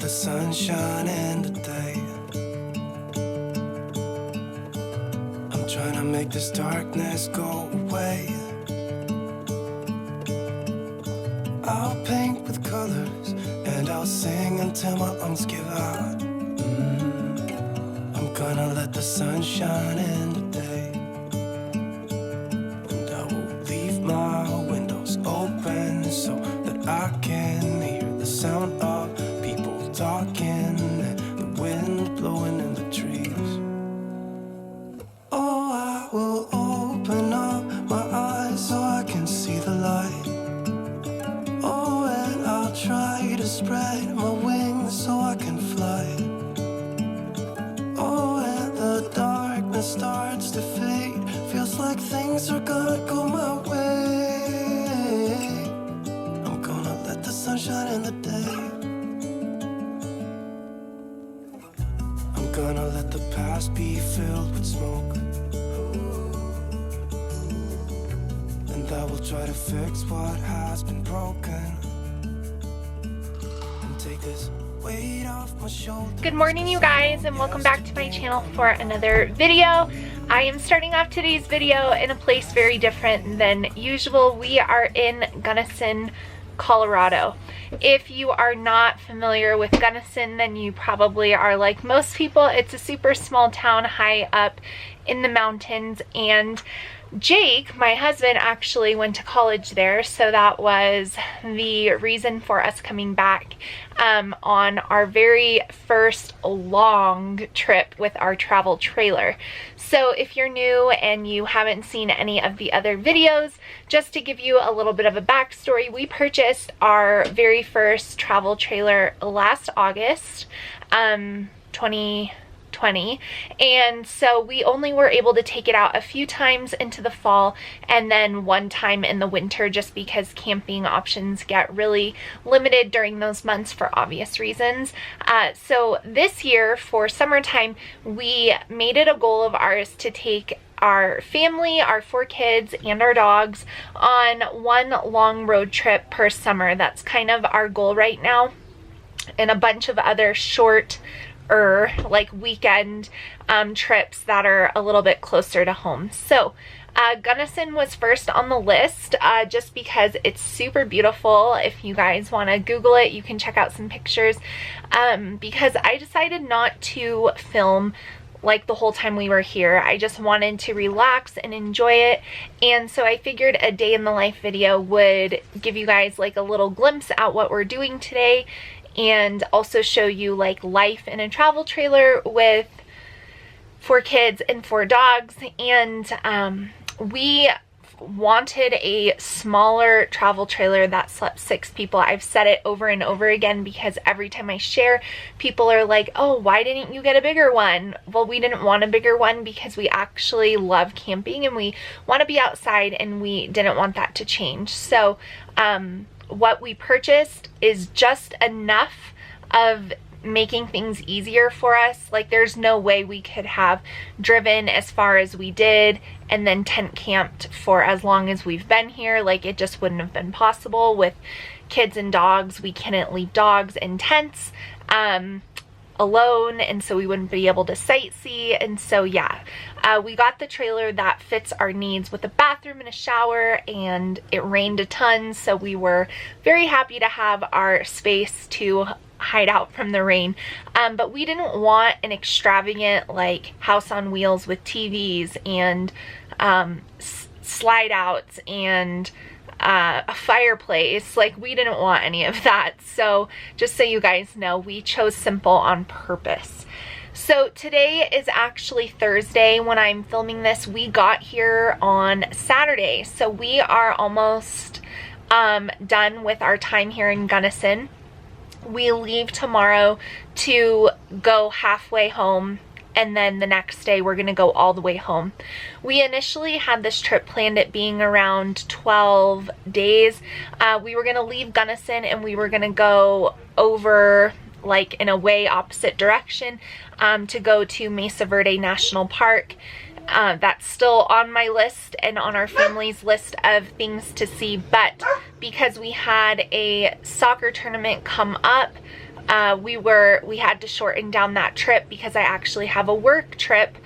the sun shine in today. I'm trying to make this darkness go away. I'll paint with colors and I'll sing until my lungs give out. I'm gonna let the sun shine in today. And I will leave my windows open so that I can hear the sound of people talking and the wind blowing in the trees. Oh, I will open up my eyes so I can see the light. Oh, and I'll try to spread my wings so I can fly. Oh, and the darkness starts to fade. Feels like things are gonna go my way. I'm gonna let the sun shine in the day. I'm gonna let the past be filled with smoke. And I will try to fix what has been broken. And take this weight off my shoulders. Good morning, you guys, and welcome back to my channel for another video. I am starting off today's video in a place very different than usual. We are in Gunnison, Colorado. If you are not familiar with Gunnison, then you probably are like most people. It's a super small town high up in the mountains, and Jake, my husband, actually went to college there, so that was the reason for us coming back on our very first long trip with our travel trailer. So if you're new and you haven't seen any of the other videos, just to give you a little bit of a backstory, we purchased our very first travel trailer last August, 2020, and so we only were able to take it out a few times into the fall and then one time in the winter, just because camping options get really limited during those months for obvious reasons. So this year for summertime, we made it a goal of ours to take our family, our 4 kids, and our dogs on one long road trip per summer. That's kind of our goal right now, and a bunch of other short like weekend trips that are a little bit closer to home. So Gunnison was first on the list just because it's super beautiful. If you guys want to Google it, you can check out some pictures, because I decided not to film like the whole time we were here. I just wanted to relax and enjoy it, and so I figured a day in the life video would give you guys like a little glimpse at what we're doing today, and also show you like life in a travel trailer with 4 kids and 4 dogs. And we wanted a smaller travel trailer that slept 6 people. I've said it over and over again because every time I share, people are like, oh, why didn't you get a bigger one? Well, we didn't want a bigger one because we actually love camping and we want to be outside, and we didn't want that to change. So what we purchased is just enough of making things easier for us. Like, there's no way we could have driven as far as we did and then tent camped for as long as we've been here. Like, it just wouldn't have been possible with kids and dogs. We couldn't leave dogs in tents alone, and so we wouldn't be able to sightsee. And so yeah, we got the trailer that fits our needs with a bathroom and a shower, and it rained a ton, so we were very happy to have our space to hide out from the rain. But we didn't want an extravagant like house on wheels with TVs and slide outs and a fireplace. Like, we didn't want any of that. So just so you guys know, we chose simple on purpose. So today is actually Thursday when I'm filming this. We got here on Saturday, so we are almost done with our time here in Gunnison. We leave tomorrow to go halfway home, and then the next day we're gonna go all the way home. We initially had this trip planned at being around 12 days. We were gonna leave Gunnison and we were gonna go over like in a way opposite direction to go to Mesa Verde National Park. That's still on my list and on our family's list of things to see, but because we had a soccer tournament come up we had to shorten down that trip because I actually have a work trip.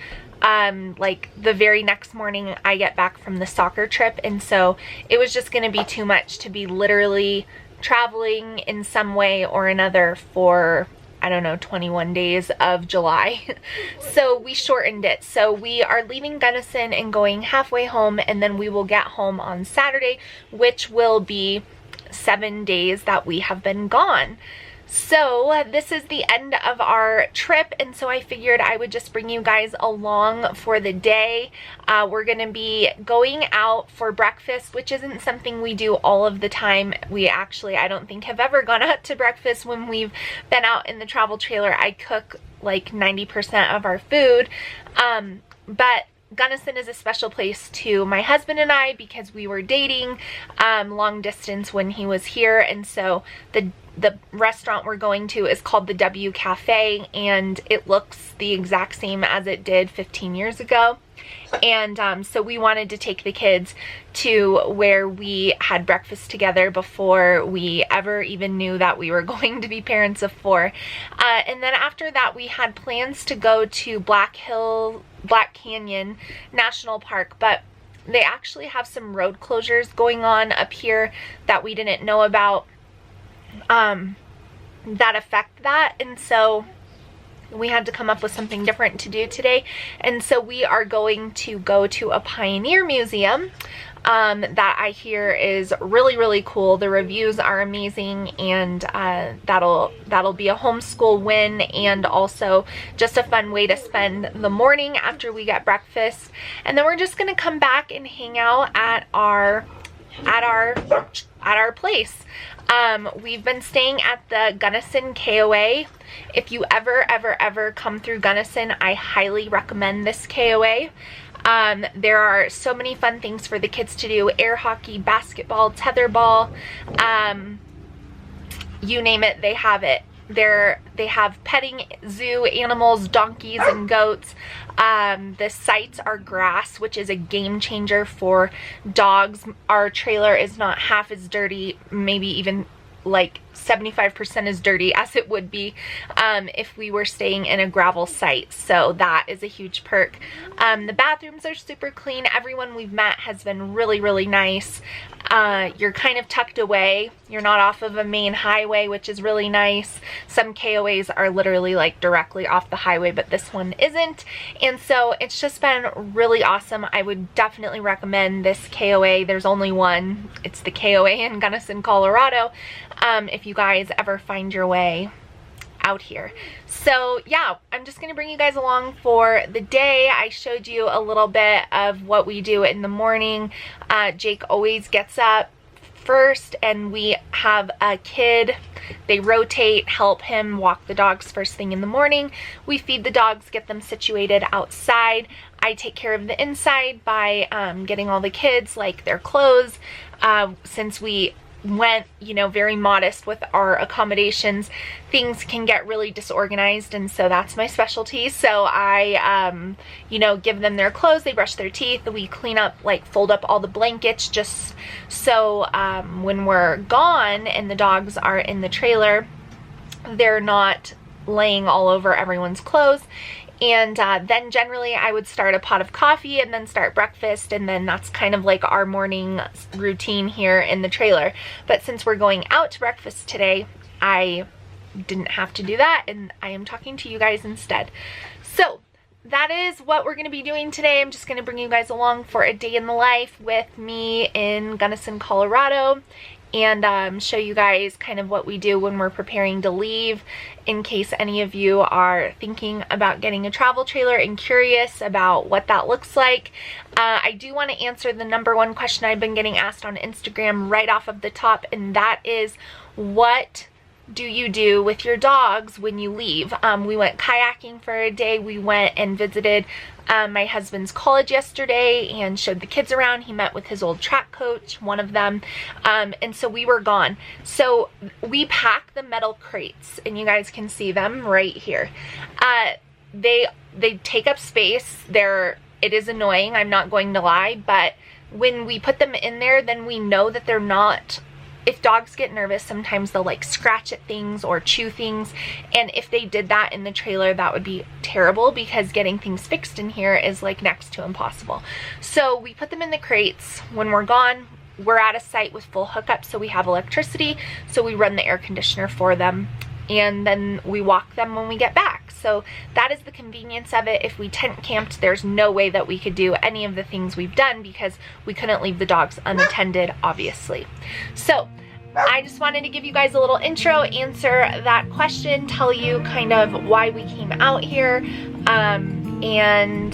Like the very next morning I get back from the soccer trip, and so it was just going to be too much to be literally traveling in some way or another for, I don't know, 21 days of July. So we shortened it. So we are leaving Gunnison and going halfway home, and then we will get home on Saturday, which will be 7 days that we have been gone. So this is the end of our trip, and so I figured I would just bring you guys along for the day. We're gonna be going out for breakfast, which isn't something we do all of the time. We actually, I don't think, have ever gone out to breakfast when we've been out in the travel trailer. I cook like 90% of our food, but Gunnison is a special place to my husband and I because we were dating long distance when he was here, and so the restaurant we're going to is called the W Cafe, and it looks the exact same as it did 15 years ago. And so we wanted to take the kids to where we had breakfast together before we ever even knew that we were going to be parents of 4. And then after that, we had plans to go to Black Canyon National Park, but they actually have some road closures going on up here that we didn't know about that affect that, and so we had to come up with something different to do today. And so we are going to go to a pioneer museum that I hear is really, really cool. The reviews are amazing, and that'll be a homeschool win, and also just a fun way to spend the morning after we get breakfast. And then we're just gonna come back and hang out at our place. We've been staying at the Gunnison KOA. If you ever come through Gunnison, I highly recommend this KOA. There are so many fun things for the kids to do: air hockey, basketball, tetherball, you name it, they have it. They have petting zoo animals, donkeys and goats. The sites are grass, which is a game changer for dogs. Our trailer is not half as dirty, maybe even like 75% as dirty as it would be if we were staying in a gravel site. So that is a huge perk. The bathrooms are super clean. Everyone we've met has been really, really nice. You're kind of tucked away. You're not off of a main highway, which is really nice. Some KOAs are literally like directly off the highway, but this one isn't. And so it's just been really awesome. I would definitely recommend this KOA. There's only one. It's the KOA in Gunnison, Colorado. If you guys ever find your way out here. So yeah, I'm just gonna bring you guys along for the day. I showed you a little bit of what we do in the morning. Jake always gets up first, and we have a kid. They rotate, help him walk the dogs first thing in the morning. We feed the dogs, get them situated outside. I take care of the inside by getting all the kids like their clothes. Since we went, you know, very modest with our accommodations, things can get really disorganized, and so that's my specialty. So I you know, give them their clothes, they brush their teeth, we clean up, like fold up all the blankets, just so when we're gone and the dogs are in the trailer, they're not laying all over everyone's clothes. And then generally I would start a pot of coffee and then start breakfast, and then that's kind of like our morning routine here in the trailer. But since we're going out to breakfast today, I didn't have to do that, and I am talking to you guys instead. So that is what we're going to be doing today. I'm just going to bring you guys along for a day in the life with me in Gunnison, Colorado, and show you guys kind of what we do when we're preparing to leave, in case any of you are thinking about getting a travel trailer and curious about what that looks like. I do want to answer the #1 question I've been getting asked on Instagram right off of the top, and that is, what do you do with your dogs when you leave? We went kayaking for a day. We went and visited my husband's college yesterday and showed the kids around. He met with his old track coach, one of them, and so we were gone. So we pack the metal crates, and you guys can see them right here. They take up space. It is annoying, I'm not going to lie, but when we put them in there, then we know that they're not if dogs get nervous, sometimes they'll like scratch at things or chew things, and if they did that in the trailer, that would be terrible because getting things fixed in here is like next to impossible. So we put them in the crates. When we're gone, we're at a site with full hookup, so we have electricity, so we run the air conditioner for them, and then we walk them when we get back. So that is the convenience of it. If we tent camped, there's no way that we could do any of the things we've done because we couldn't leave the dogs unattended, obviously. So I just wanted to give you guys a little intro, answer that question, tell you kind of why we came out here, and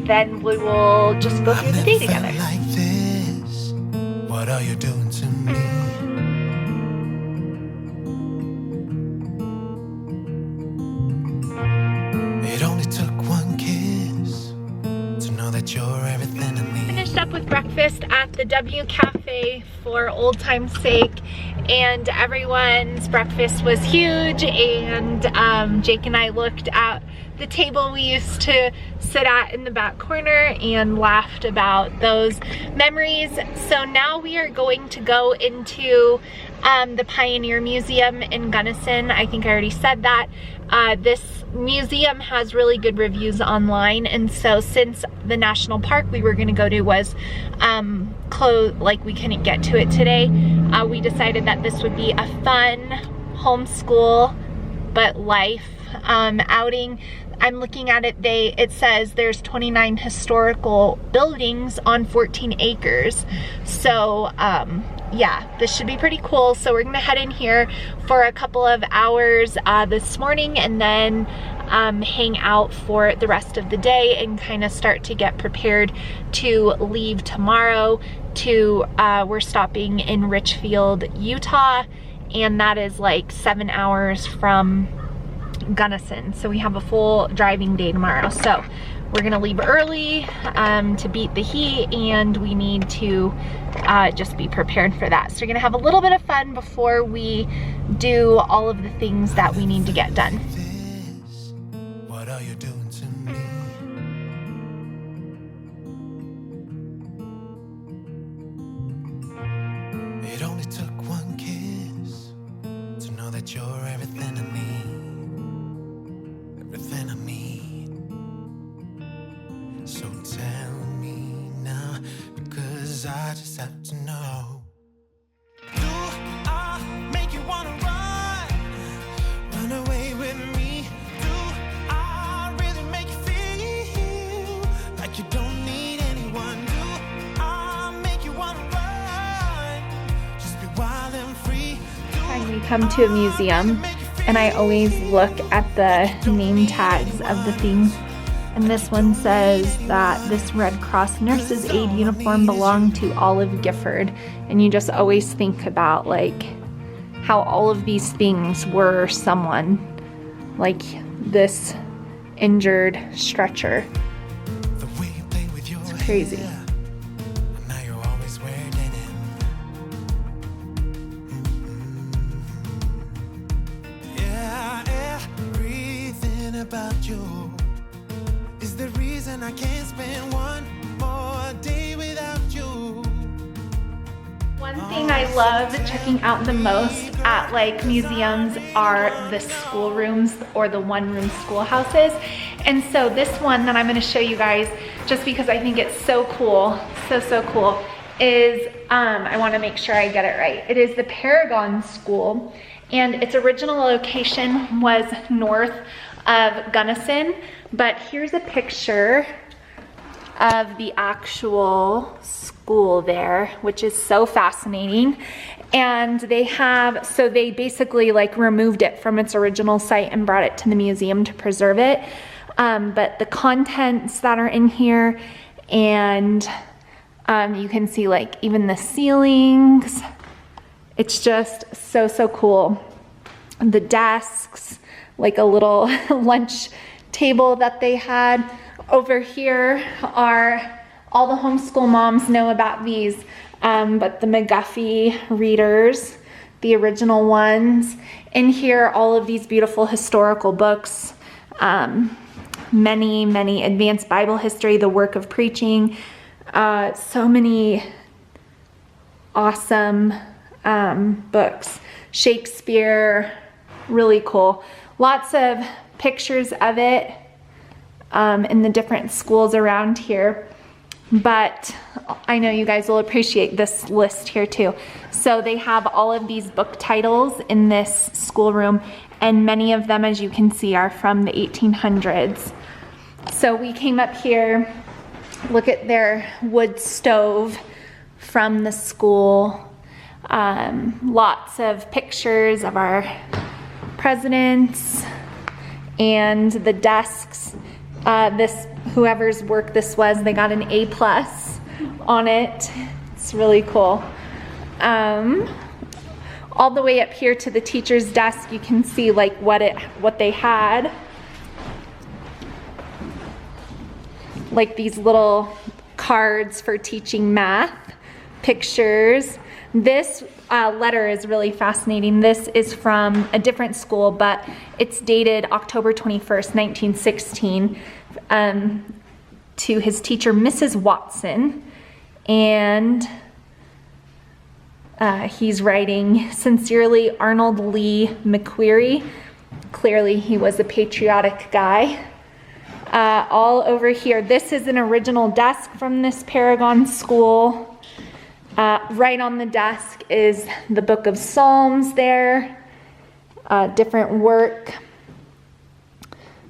then we will just go through the day together. Like this. What are you doing to me? It only took one kiss to know that you're everything to me. Finished up with breakfast at the W Cafe for old time's sake, and everyone's breakfast was huge, and Jake and I looked at the table we used to sit at in the back corner and laughed about those memories. So now we are going to go into the Pioneer Museum in Gunnison. I think I already said that. This museum has really good reviews online, and so since the national park we were going to go to was closed, like we couldn't get to it today, we decided that this would be a fun homeschool but life outing. I'm looking at it, it says there's 29 historical buildings on 14 acres. So yeah, this should be pretty cool. So we're gonna head in here for a couple of hours this morning, and then hang out for the rest of the day and kind of start to get prepared to leave tomorrow to, we're stopping in Richfield, Utah, and that is like 7 hours from Gunnison. So we have a full driving day tomorrow. So we're gonna leave early to beat the heat, and we need to just be prepared for that. So we're gonna have a little bit of fun before we do all of the things that we need to get done. What are you doing to me? It only took one kiss to know that you're everything to me. Everything I need. So tell me now, because I just have to know. Do I make you wanna run away with me? Do I really make you feel like you don't need anyone? Do I make you wanna run? Just be wild and free. We come to a museum, and I always look at the name tags of the things, and this one says that this Red Cross Nurses Aid uniform belonged to Olive Gifford, and you just always think about like how all of these things were someone, like this injured stretcher. It's crazy. About you is the reason I can't spend one more day without you. One thing I love checking out the most at like museums are the schoolrooms or the one-room schoolhouses. And so this one that I'm going to show you guys, just because I think it's so cool, so cool, is I want to make sure I get it right. It is the Paragon School, and its original location was north of Gunnison, but here's a picture of the actual school there, which is so fascinating. And they have, so they basically like removed it from its original site and brought it to the museum to preserve it. But the contents that are in here, and you can see like even the ceilings, it's just so cool. The desks, like a little lunch table that they had. Over here are, all the homeschool moms know about these, but the McGuffey readers, the original ones. In here, all of these beautiful historical books, many advanced Bible history, the work of preaching, so many awesome books. Shakespeare, really cool. Lots of pictures of it in the different schools around here. But I know you guys will appreciate this list here too. So they have all of these book titles in this schoolroom, and many of them, as you can see, are from the 1800s. So we came up here, look at their wood stove from the school. Lots of pictures of our presidents and the desks. Whoever's work this was, they got an A+ on it. It's really cool. All the way up here to the teacher's desk, you can see like what they had. Like these little cards for teaching math, pictures. This letter is really fascinating. This is from a different school, but it's dated October 21st, 1916, to his teacher, Mrs. Watson. And he's writing, "Sincerely, Arnold Lee McQuarrie." Clearly, he was a patriotic guy. All over here, this is an original desk from this Paragon school. Right on the desk is the Book of Psalms there, different work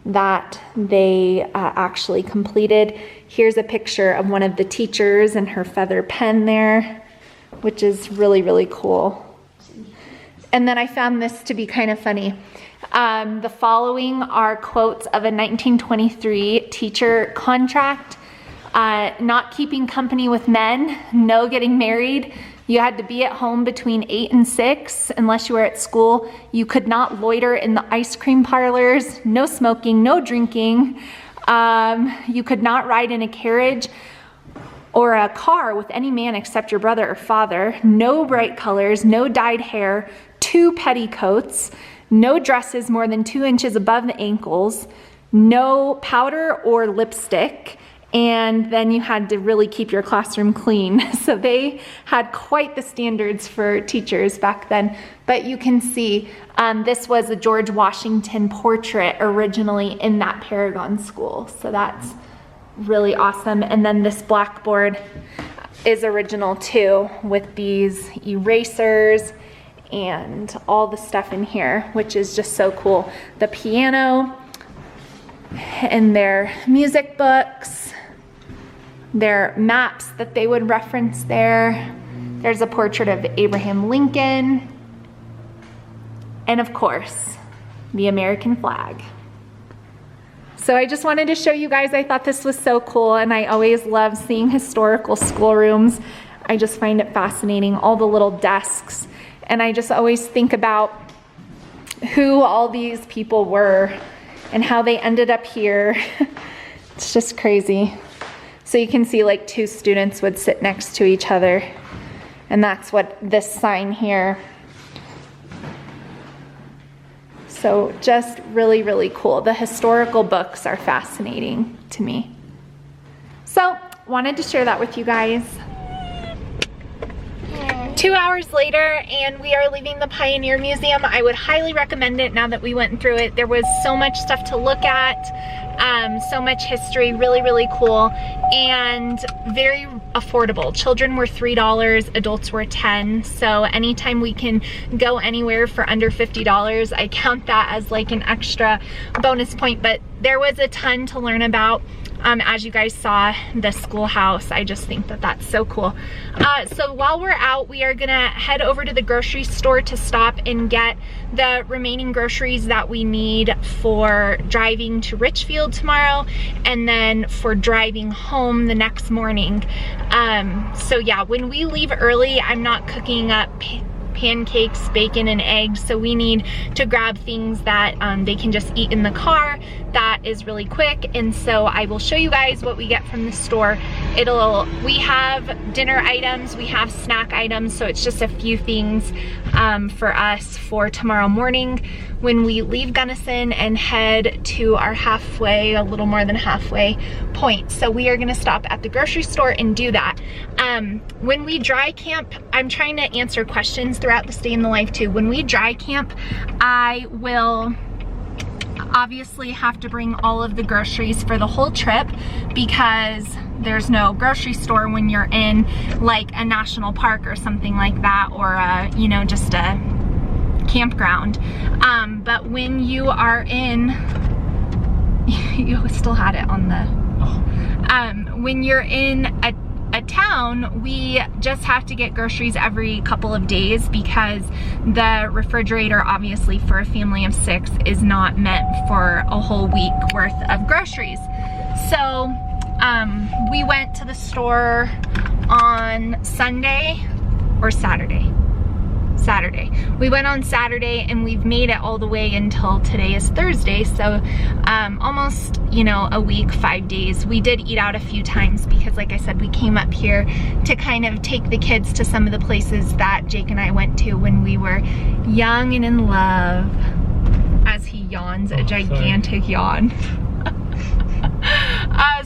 that they actually completed. Here's a picture of one of the teachers and her feather pen there, which is really, really cool. And then I found this to be kind of funny. The following are quotes of a 1923 teacher contract. Not keeping company with men, no getting married. You had to be at home between 8 and 6 unless you were at school. You could not loiter in the ice cream parlors, no smoking, no drinking. You could not ride in a carriage or a car with any man except your brother or father. No bright colors, no dyed hair, 2 petticoats, no dresses more than 2 inches above the ankles, no powder or lipstick. And then you had to really keep your classroom clean. So they had quite the standards for teachers back then. But you can see this was a George Washington portrait originally in that Paragon school. So that's really awesome. And then this blackboard is original too, with these erasers and all the stuff in here, which is just so cool. The piano and their music books. Their maps that they would reference there. There's a portrait of Abraham Lincoln. And of course, the American flag. So I just wanted to show you guys, I thought this was so cool, and I always love seeing historical schoolrooms. I just find it fascinating, all the little desks. And I just always think about who all these people were and how they ended up here. It's just crazy. So you can see like 2 students would sit next to each other. And that's what this sign here. So just really, really cool. The historical books are fascinating to me. So wanted to share that with you guys. 2 hours later, and we are leaving the Pioneer Museum. I would highly recommend it now that we went through it. There was so much stuff to look at, so much history, really, really cool, and very affordable. Children were $3, adults were $10, so anytime we can go anywhere for under $50, I count that as like an extra bonus point. But there was a ton to learn about. As you guys saw, the schoolhouse, I just think that that's so cool. So while we're out, we are gonna head over to the grocery store to stop and get the remaining groceries that we need for driving to Richfield tomorrow, and then for driving home the next morning. So yeah, when we leave early, I'm not cooking up pancakes, bacon, and eggs, so we need to grab things that they can just eat in the car. That is really quick, and so I will show you guys what we get from the store. We have dinner items, we have snack items, so it's just a few things for us for tomorrow morning when we leave Gunnison and head to our halfway, a little more than halfway point. So we are gonna stop at the grocery store and do that. When we dry camp, I'm trying to answer questions throughout the stay in the life too. When we dry camp, I will obviously have to bring all of the groceries for the whole trip because there's no grocery store when you're in like a national park or something like that, or you know, just a campground. But when you are in, you still had it on the, when you're in a town, we just have to get groceries every couple of days because the refrigerator, obviously for a family of 6, is not meant for a whole week worth of groceries. So we went to the store on Sunday or Saturday. We went on Saturday and we've made it all the way until today is Thursday, so almost, you know, a week, 5 days. We did eat out a few times because, like I said, we came up here to kind of take the kids to some of the places that Jake and I went to when we were young and in love. As he yawns, a gigantic yawn.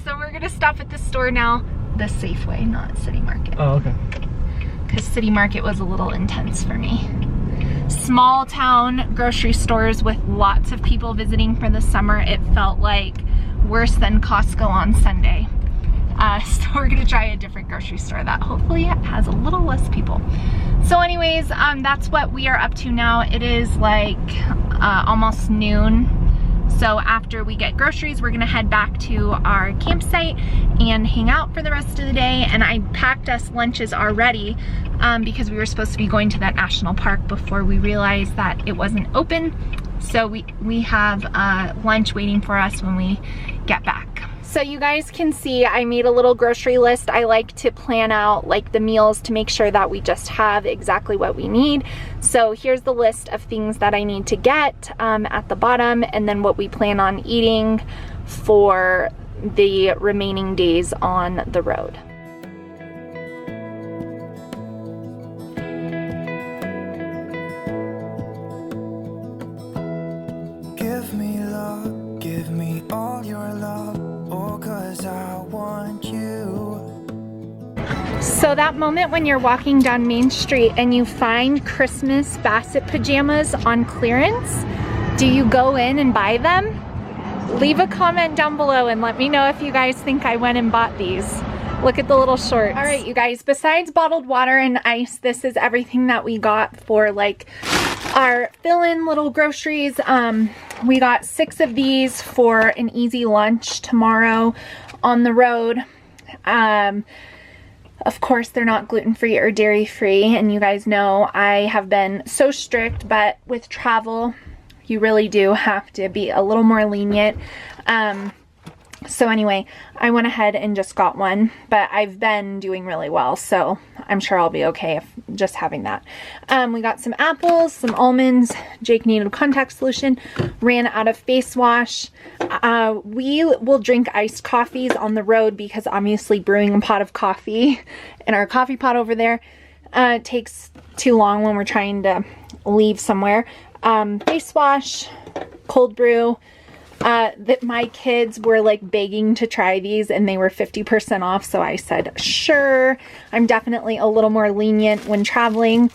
So we're gonna stop at the store now, the Safeway, not City Market. Oh, okay. Because City Market was a little intense for me. Small town grocery stores with lots of people visiting for the summer. It felt like worse than Costco on Sunday. So we're gonna try a different grocery store that hopefully has a little less people. So anyways, that's what we are up to now. It is like almost noon. So after we get groceries, we're gonna head back to our campsite and hang out for the rest of the day. And I packed us lunches already because we were supposed to be going to that national park before we realized that it wasn't open. So we have lunch waiting for us when we get back. So you guys can see I made a little grocery list. I like to plan out like the meals to make sure that we just have exactly what we need. So here's the list of things that I need to get at the bottom, and then what we plan on eating for the remaining days on the road. Give me love, give me all your love, oh, 'cause I want you. So that moment when you're walking down Main Street and you find Christmas Bassett pajamas on clearance, do you go in and buy them? Leave a comment down below and let me know if you guys think I went and bought these. Look at the little shorts. All right, you guys, besides bottled water and ice, this is everything that we got for like our fill-in little groceries. We got 6 of these for an easy lunch tomorrow on the road. Of course, they're not gluten-free or dairy-free, and you guys know I have been so strict, but with travel, you really do have to be a little more lenient. So anyway, I went ahead and just got one, but I've been doing really well, so I'm sure I'll be okay if just having that. We got some apples, some almonds. Jake needed contact solution, ran out of face wash. We will drink iced coffees on the road because obviously brewing a pot of coffee in our coffee pot over there takes too long when we're trying to leave somewhere. Face wash, cold brew. That my kids were like begging to try these and they were 50% off, so I said sure. I'm definitely a little more lenient when traveling.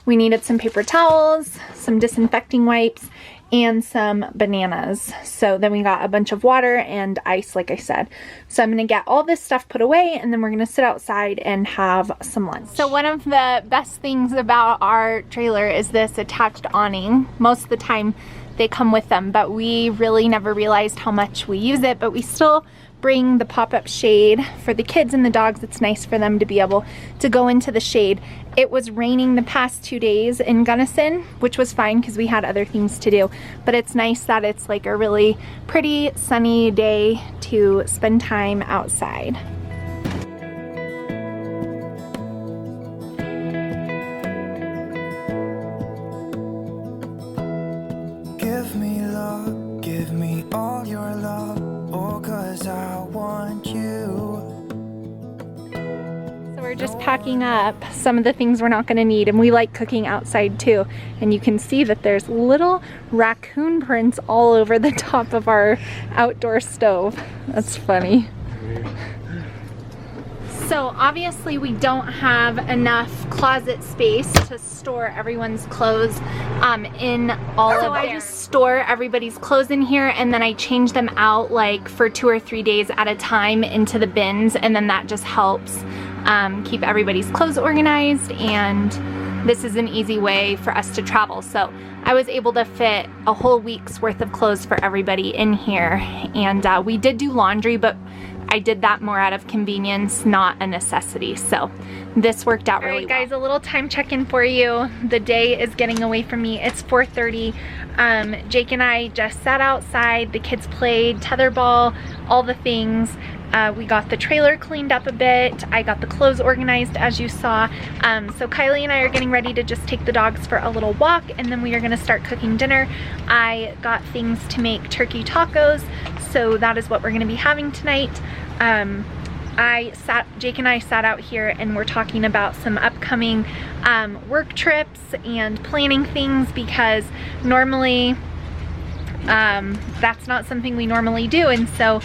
We needed some paper towels, some disinfecting wipes, and some bananas. So then we got a bunch of water and ice, like I said. So I'm gonna get all this stuff put away and then we're gonna sit outside and have some lunch. So one of the best things about our trailer is this attached awning. Most of the time they come with them, but we really never realized how much we use it. But we still bring the pop-up shade for the kids and the dogs. It's nice for them to be able to go into the shade. It was raining the past 2 days in Gunnison, which was fine because we had other things to do, but it's nice that it's like a really pretty sunny day to spend time outside. Give me love, give me all your love, oh, 'cause I want you. So we're just packing up some of the things we're not going to need, and we like cooking outside too. And you can see that there's little raccoon prints all over the top of our outdoor stove. That's funny. So obviously we don't have enough closet space to store everyone's clothes in all of there. So I just store everybody's clothes in here, and then I change them out like for 2 or 3 days at a time into the bins, and then that just helps keep everybody's clothes organized, and this is an easy way for us to travel. So I was able to fit a whole week's worth of clothes for everybody in here, and we did do laundry, but I did that more out of convenience, not a necessity. So this worked out really well. All right, guys, a little time check-in for you. The day is getting away from me. It's 4:30. Jake and I just sat outside. The kids played tetherball, all the things. We got the trailer cleaned up a bit. I got the clothes organized, as you saw. So Kylie and I are getting ready to just take the dogs for a little walk, and then we are gonna start cooking dinner. I got things to make turkey tacos, so that is what we're gonna be having tonight. Jake and I sat out here and we're talking about some upcoming work trips and planning things, because normally that's not something we normally do, and so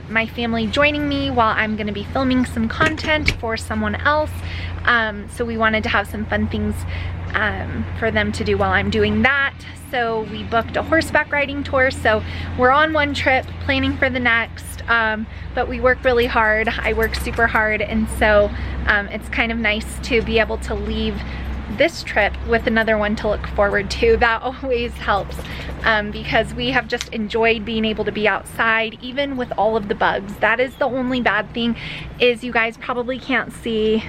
my family joining me while I'm going to be filming some content for someone else, so we wanted to have some fun things for them to do while I'm doing that. So we booked a horseback riding tour, so we're on one trip planning for the next, but we work really hard. I work super hard, and so it's kind of nice to be able to leave this trip with another one to look forward to. That always helps, because we have just enjoyed being able to be outside, even with all of the bugs. That is the only bad thing, is you guys probably can't see,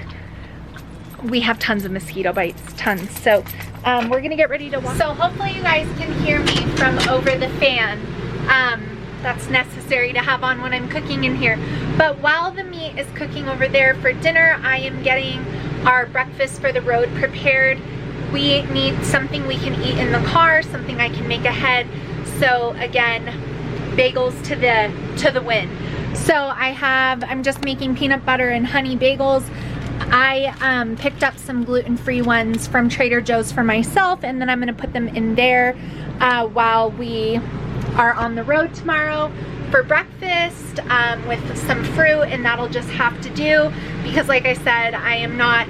we have tons of mosquito bites, tons. So we're gonna get ready to walk. So hopefully you guys can hear me from over the fan. That's necessary to have on when I'm cooking in here. But while the meat is cooking over there for dinner, I am getting our breakfast for the road prepared. We need something we can eat in the car, something I can make ahead. So again, bagels to the win. So I'm just making peanut butter and honey bagels. I picked up some gluten-free ones from Trader Joe's for myself, and then I'm gonna put them in there while we are on the road tomorrow for breakfast, with some fruit, and that'll just have to do, because like I said, I am not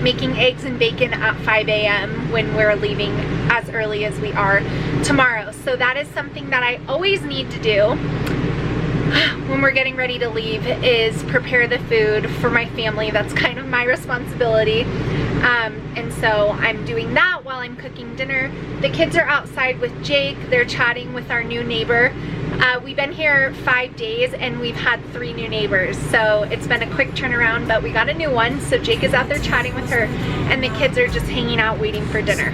making eggs and bacon at 5 a.m. when we're leaving as early as we are tomorrow. So that is something that I always need to do when we're getting ready to leave, is prepare the food for my family. That's kind of my responsibility. And so I'm doing that while I'm cooking dinner. The kids are outside with Jake. They're chatting with our new neighbor. We've been here 5 days and we've had 3 new neighbors. So it's been a quick turnaround, but we got a new one. So Jake is out there chatting with her, and the kids are just hanging out waiting for dinner.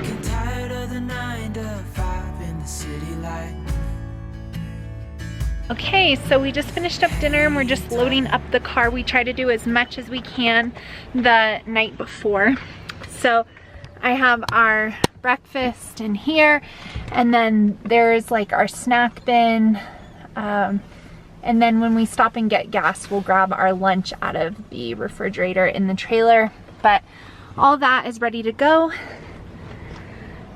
Okay, so we just finished up dinner and we're just loading up the car. We try to do as much as we can the night before. So I have our breakfast in here, and then there's like our snack bin. And then when we stop and get gas, we'll grab our lunch out of the refrigerator in the trailer. But all that is ready to go.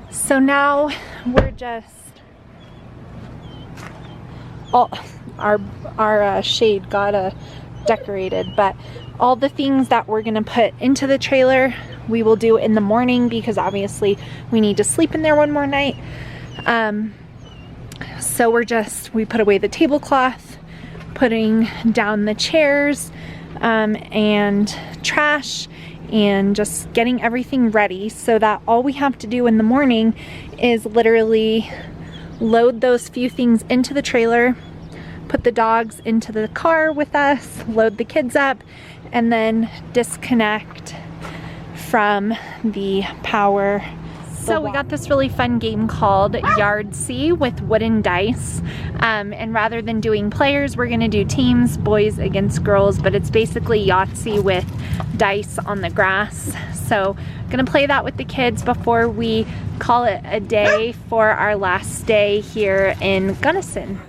So now we're just, our shade got decorated, but all the things that we're gonna put into the trailer we will do in the morning, because obviously we need to sleep in there one more night. So we put away the tablecloth, putting down the chairs and trash, and just getting everything ready so that all we have to do in the morning is literally load those few things into the trailer, put the dogs into the car with us, load the kids up, and then disconnect from the power. So we got this really fun game called Yahtzee with wooden dice, and rather than doing players, we're gonna do teams, boys against girls, but it's basically Yahtzee with dice on the grass. So I'm gonna play that with the kids before we call it a day for our last day here in Gunnison.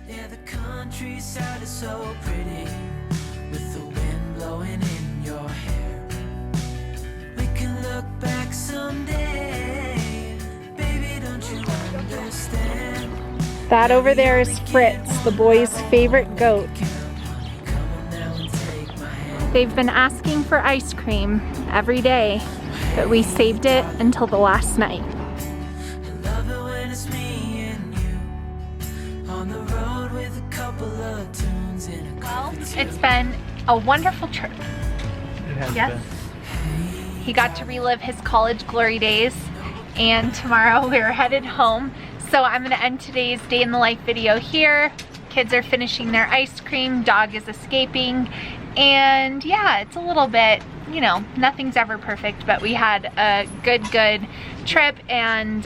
Yeah, the countryside is so pretty, with the wind blowing in your hair. We can look back someday, baby, don't you understand? That over there is Fritz, the boy's favorite goat. Come on now and They've been asking for ice cream every day, but we saved it until the last night. Love it when it's me and you on the road with a couple of tunes in a Well, it's been a wonderful trip. Yes. He got to relive his college glory days, and tomorrow we're headed home. So I'm gonna end today's day in the life video here. Kids are finishing their ice cream, dog is escaping, and yeah, it's a little bit, you know, nothing's ever perfect, but we had a good trip, and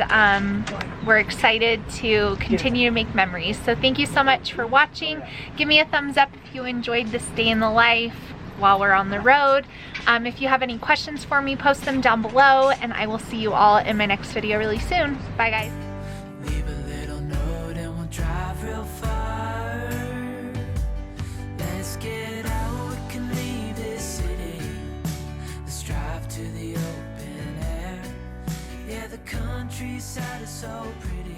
we're excited to continue to make memories. So thank you so much for watching. Give me a thumbs up if you enjoyed this day in the life while we're on the road. If you have any questions for me, post them down below, and I will see you all in my next video really soon. Bye guys. Leave a little note and we'll drive real far. Let's get out, we can leave this city. Let's drive to the open air. Yeah, the countryside is so pretty.